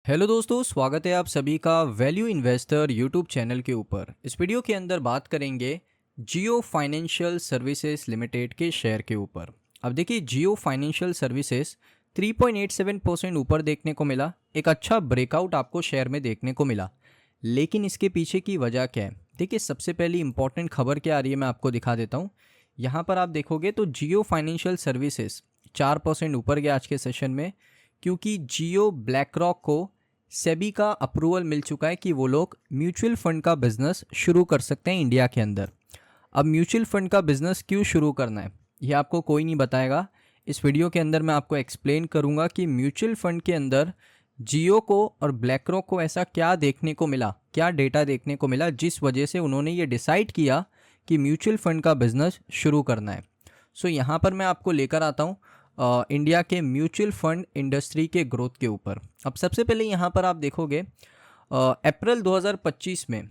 Hello दोस्तों, स्वागत है आप सभी का वैल्यू इन्वेस्टर यूट्यूब चैनल के ऊपर। इस वीडियो के अंदर बात करेंगे जियो फाइनेंशियल सर्विसेज लिमिटेड के शेयर के ऊपर। अब देखिए, जियो फाइनेंशियल सर्विसेज 3.87% ऊपर देखने को मिला। एक अच्छा ब्रेकआउट आपको शेयर में देखने को मिला, लेकिन इसके पीछे की वजह क्या है? देखिए, सबसे पहली इंपॉर्टेंट खबर क्या आ रही है मैं आपको दिखा देता हूँ। यहाँ पर आप देखोगे तो जियो फाइनेंशियल सर्विसेज 4% ऊपर गया आज के सेशन में, क्योंकि जियो ब्लैक रॉक को सेबी का अप्रूवल मिल चुका है कि वो लोग म्यूचुअल फंड का बिजनेस शुरू कर सकते हैं इंडिया के अंदर। अब म्यूचुअल फंड का बिजनेस क्यों शुरू करना है ये आपको कोई नहीं बताएगा। इस वीडियो के अंदर मैं आपको एक्सप्लेन करूंगा कि म्यूचुअल फंड के अंदर जियो को और ब्लैक रॉक को ऐसा क्या देखने को मिला, क्या डेटा देखने को मिला जिस वजह से उन्होंने ये डिसाइड किया कि म्यूचुअल फंड का बिजनेस शुरू करना है। सो यहाँ पर मैं आपको लेकर आता हूँ इंडिया के म्यूचुअल फंड इंडस्ट्री के ग्रोथ के ऊपर। अब सबसे पहले यहाँ पर आप देखोगे अप्रैल 2025 में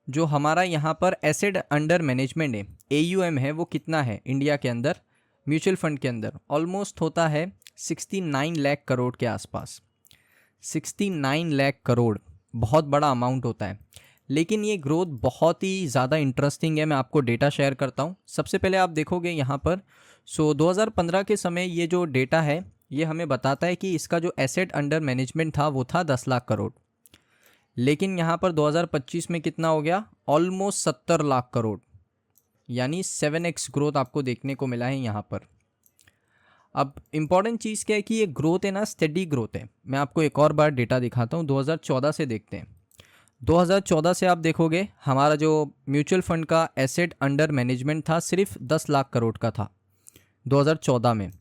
जो हमारा यहाँ पर एसेट अंडर मैनेजमेंट है, AUM है, वो कितना है इंडिया के अंदर म्यूचुअल फंड के अंदर? ऑलमोस्ट होता है 69 लाख करोड़ के आसपास। 69 लाख करोड़ बहुत बड़ा अमाउंट होता है, लेकिन ये ग्रोथ बहुत ही ज़्यादा इंटरेस्टिंग है। मैं आपको डेटा शेयर करता हूँ। सबसे पहले आप देखोगे यहाँ पर 2015 के समय ये जो डेटा है ये हमें बताता है कि इसका जो एसेट अंडर मैनेजमेंट था वो था 10 लाख करोड़, लेकिन यहाँ पर 2025 में कितना हो गया? ऑलमोस्ट 70 लाख करोड़, यानी 7x ग्रोथ आपको देखने को मिला है यहाँ पर। अब इम्पॉर्टेंट चीज़ क्या है कि ये ग्रोथ है ना, स्टेडी ग्रोथ है। मैं आपको एक और बार डेटा दिखाता हूँ, 2014 से देखते हैं। 2014 से आप देखोगे हमारा जो म्यूचुअल फंड का एसेट अंडर मैनेजमेंट था सिर्फ 10 लाख करोड़ का था 2014 में।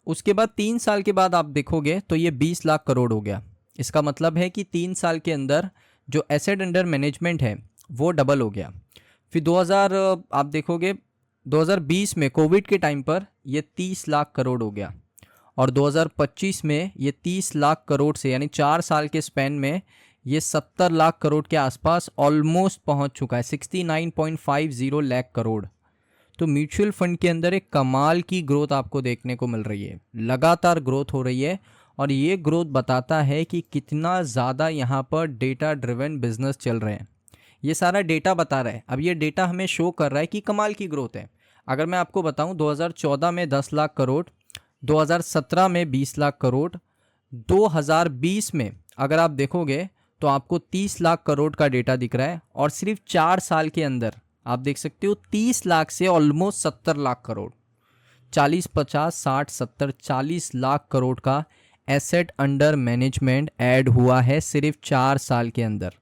उसके बाद 3 साल के बाद आप देखोगे तो ये 20 लाख करोड़ हो गया। इसका मतलब है कि 3 साल के अंदर जो एसेट अंडर मैनेजमेंट है वो डबल हो गया। फिर 2000 आप देखोगे 2020 में कोविड के टाइम पर ये 30 लाख करोड़ हो गया, और 2025 में ये 30 लाख करोड़ से यानी 4 साल के स्पैन में ये 70 लाख करोड़ के आसपास ऑलमोस्ट पहुंच चुका है, 69.50 लाख करोड़। तो म्यूचुअल फंड के अंदर एक कमाल की ग्रोथ आपको देखने को मिल रही है, लगातार ग्रोथ हो रही है, और ये ग्रोथ बताता है कि कितना ज़्यादा यहाँ पर डेटा ड्रिवन बिजनेस चल रहे हैं। ये सारा डेटा बता रहा है। अब ये डेटा हमें शो कर रहा है कि कमाल की ग्रोथ है। अगर मैं आपको बताऊं 2014 में 10 लाख करोड़, 2017 में 20 लाख करोड़, 2020 में अगर आप देखोगे तो आपको 30 लाख करोड़ का डेटा दिख रहा है, और सिर्फ 4 साल के अंदर आप देख सकते हो 30 लाख से ऑलमोस्ट 70 लाख करोड़, 40 50 60 70 40 लाख करोड़ का एसेट अंडर मैनेजमेंट ऐड हुआ है सिर्फ 4 साल के अंदर।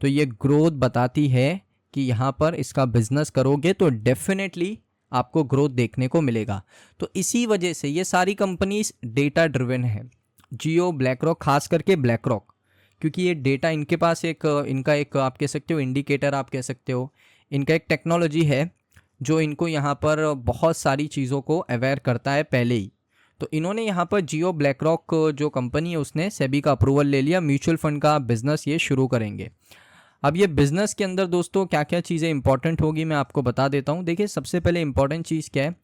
तो ये ग्रोथ बताती है कि यहाँ पर इसका बिजनेस करोगे तो डेफिनेटली आपको ग्रोथ देखने को मिलेगा। तो इसी वजह से ये सारी कंपनीज डेटा ड्रिवन है। जियो, ब्लैक रॉक, खास करके ब्लैक रॉक, क्योंकि ये डेटा इनके पास इनका एक आप कह सकते हो इंडिकेटर, आप कह सकते हो इनका एक टेक्नोलॉजी है जो इनको यहाँ पर बहुत सारी चीज़ों को अवेयर करता है पहले ही। तो इन्होंने यहाँ पर जियो ब्लैक रॉक जो कंपनी है उसने सेबी का अप्रूवल ले लिया, म्यूचुअल फंड का बिजनेस ये शुरू करेंगे। अब ये बिजनेस के अंदर दोस्तों क्या क्या चीज़ें इंपॉर्टेंट होगी मैं आपको बता देता हूँ। देखिए, सबसे पहले इंपॉर्टेंट चीज़ क्या है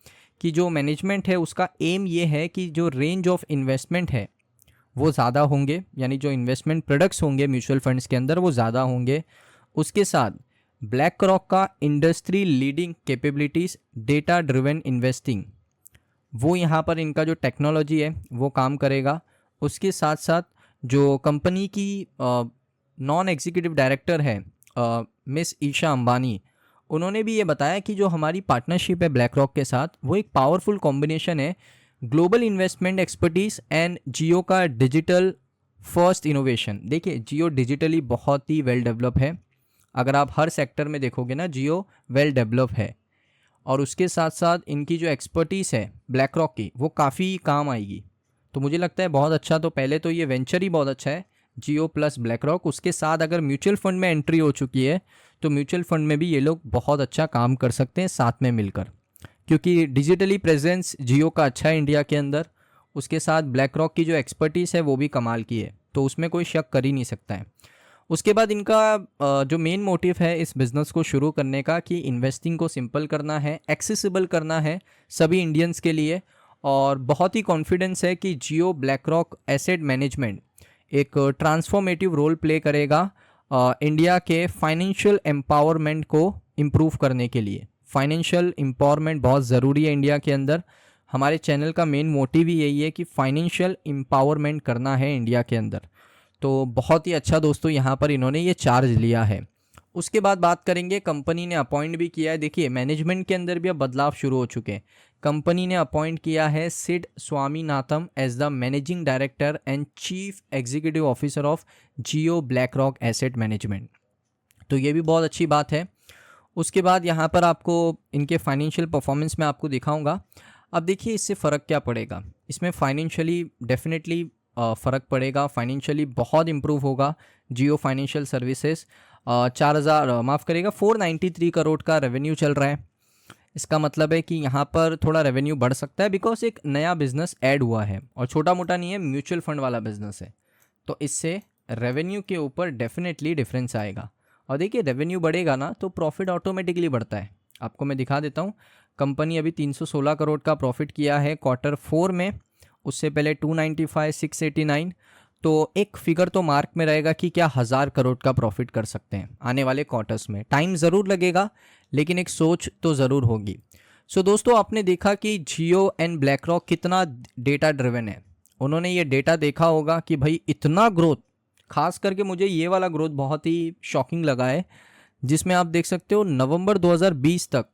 कि जो मैनेजमेंट है उसका एम ये है कि जो रेंज ऑफ इन्वेस्टमेंट है वो ज़्यादा होंगे, यानी जो इन्वेस्टमेंट प्रोडक्ट्स होंगे म्यूचुअल फंड्स के अंदर वो ज़्यादा होंगे। उसके साथ ब्लैक रॉक का industry leading capabilities data driven investing, वो यहाँ पर इनका जो टेक्नोलॉजी है वो काम करेगा। उसके साथ साथ जो कंपनी की नॉन एग्जीक्यूटिव डायरेक्टर है मिस ईशा अंबानी, उन्होंने भी ये बताया कि जो हमारी पार्टनरशिप है ब्लैक रॉक के साथ वो एक पावरफुल कॉम्बिनेशन है ग्लोबल इन्वेस्टमेंट एक्सपर्टीज़ एंड जियो का डिजिटल फर्स्ट इनोवेशन। देखिए, जियो डिजिटली बहुत ही वेल डेवलप है। अगर आप हर सेक्टर में देखोगे ना, जियो वेल डेवलप है, और उसके साथ साथ इनकी जो एक्सपर्टीज़ है ब्लैक रॉक की वो काफ़ी काम आएगी। तो मुझे लगता है बहुत अच्छा। तो पहले तो ये वेंचर ही बहुत अच्छा है, जियो प्लस ब्लैक रॉक। उसके साथ अगर म्यूचुअल फंड में एंट्री हो चुकी है तो म्यूचुअल फंड में भी ये लोग बहुत अच्छा काम कर सकते हैं साथ में मिलकर, क्योंकि डिजिटली प्रेजेंस जियो का अच्छा है इंडिया के अंदर। उसके साथ ब्लैक रॉक की जो एक्सपर्टीज़ है वो भी कमाल की है, तो उसमें कोई शक कर ही नहीं सकता है। उसके बाद इनका जो मेन मोटिव है इस बिज़नेस को शुरू करने का कि इन्वेस्टिंग को सिंपल करना है, एक्सेसिबल करना है सभी इंडियंस के लिए, और बहुत ही कॉन्फिडेंस है कि जियो ब्लैक रॉक एसेट मैनेजमेंट एक ट्रांसफॉर्मेटिव रोल प्ले करेगा इंडिया के फाइनेंशियल एम्पावरमेंट को इम्प्रूव करने के लिए। फाइनेंशियल एम्पावरमेंट बहुत ज़रूरी है इंडिया के अंदर। हमारे चैनल का मेन मोटिव ही यही है कि फाइनेंशियल एम्पावरमेंट करना है इंडिया के अंदर। तो बहुत ही अच्छा दोस्तों यहाँ पर इन्होंने ये चार्ज लिया है। उसके बाद बात करेंगे, कंपनी ने अपॉइंट भी किया है। देखिए मैनेजमेंट के अंदर भी अब बदलाव शुरू हो चुके हैं। कंपनी ने अपॉइंट किया है Sid Swaminathan as the managing director and chief executive officer of Jio Black Rock asset management. तो ये भी बहुत अच्छी बात है। उसके बाद यहाँ पर आपको इनके फाइनेंशियल परफॉर्मेंस में आपको दिखाऊंगा। अब देखिए इससे फ़र्क क्या पड़ेगा, इसमें फाइनेंशियली डेफिनेटली फ़र्क पड़ेगा, फाइनेंशियली बहुत इम्प्रूव होगा। जियो फाइनेंशियल सर्विसेज 493 करोड़ का रेवेन्यू चल रहा है। इसका मतलब है कि यहाँ पर थोड़ा रेवेन्यू बढ़ सकता है बिकॉज एक नया बिजनेस ऐड हुआ है और छोटा मोटा नहीं है, म्यूचुअल फंड वाला बिजनेस है। तो इससे रेवेन्यू के ऊपर डेफिनेटली डिफरेंस आएगा। और देखिए रेवेन्यू बढ़ेगा ना तो प्रॉफिट ऑटोमेटिकली बढ़ता है। आपको मैं दिखा देता हूँ, कंपनी अभी 316 करोड़ का प्रॉफिट किया है Q4 में, उससे पहले 295, 689। तो एक फिगर तो मार्क में रहेगा कि क्या 1000 करोड़ का प्रॉफिट कर सकते हैं आने वाले क्वार्टर्स में। टाइम ज़रूर लगेगा लेकिन एक सोच तो ज़रूर होगी। सो दोस्तों आपने देखा कि जियो एंड ब्लैक रॉक कितना डेटा ड्रिवन है। उन्होंने ये डेटा देखा होगा कि भाई इतना ग्रोथ, खास करके मुझे ये वाला ग्रोथ बहुत ही शॉकिंग लगा है, जिसमें आप देख सकते हो नवंबर 2020 तक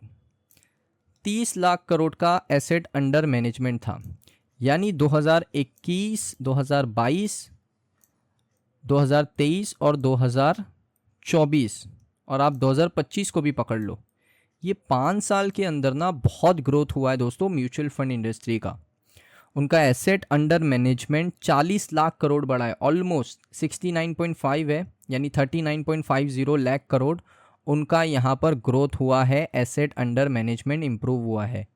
30 लाख करोड़ का एसेट अंडर मैनेजमेंट था। यानी 2021, 2022, 2023 और 2024 और आप 2025 को भी पकड़ लो, ये 5 साल के अंदर ना बहुत ग्रोथ हुआ है दोस्तों म्यूचुअल फंड इंडस्ट्री का। उनका asset under management 40 lakh crore बढ़ा है, ऑलमोस्ट 69.5 है, यानी 39.50 लाख करोड़ उनका यहाँ पर ग्रोथ हुआ है। एसेट अंडर मैनेजमेंट इम्प्रूव हुआ है।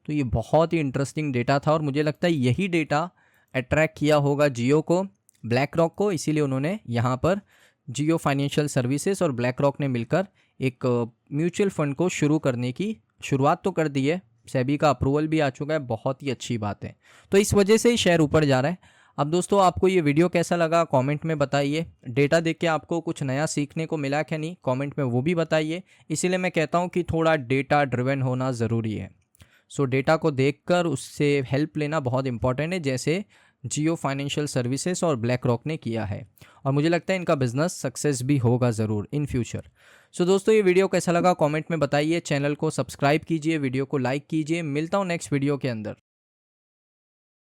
तो ये बहुत ही इंटरेस्टिंग डेटा था और मुझे लगता है यही डेटा अट्रैक्ट किया होगा जियो को, ब्लैक रॉक को, इसीलिए उन्होंने यहाँ पर जियो फाइनेंशियल सर्विसेज और ब्लैक रॉक ने मिलकर एक म्यूचुअल फंड को शुरू करने की शुरुआत तो कर दी है। सेबी का अप्रूवल भी आ चुका है, बहुत ही अच्छी बात है। तो इस वजह से ही शेयर ऊपर जा रहा है। अब दोस्तों आपको ये वीडियो कैसा लगा कमेंट में बताइए। डेटा देख के आपको कुछ नया सीखने को मिला क्या नहीं, कमेंट में वो भी बताइए। इसीलिए मैं कहता हूँ कि थोड़ा डेटा ड्रिवन होना ज़रूरी है। सो डेटा को देखकर उससे हेल्प लेना बहुत इंपॉर्टेंट है, जैसे जियो फाइनेंशियल सर्विसेज और ब्लैक रॉक ने किया है। और मुझे लगता है इनका बिजनेस सक्सेस भी होगा ज़रूर इन फ्यूचर। सो दोस्तों ये वीडियो कैसा लगा कमेंट में बताइए। चैनल को सब्सक्राइब कीजिए, वीडियो को लाइक कीजिए। मिलता हूँ नेक्स्ट वीडियो के अंदर।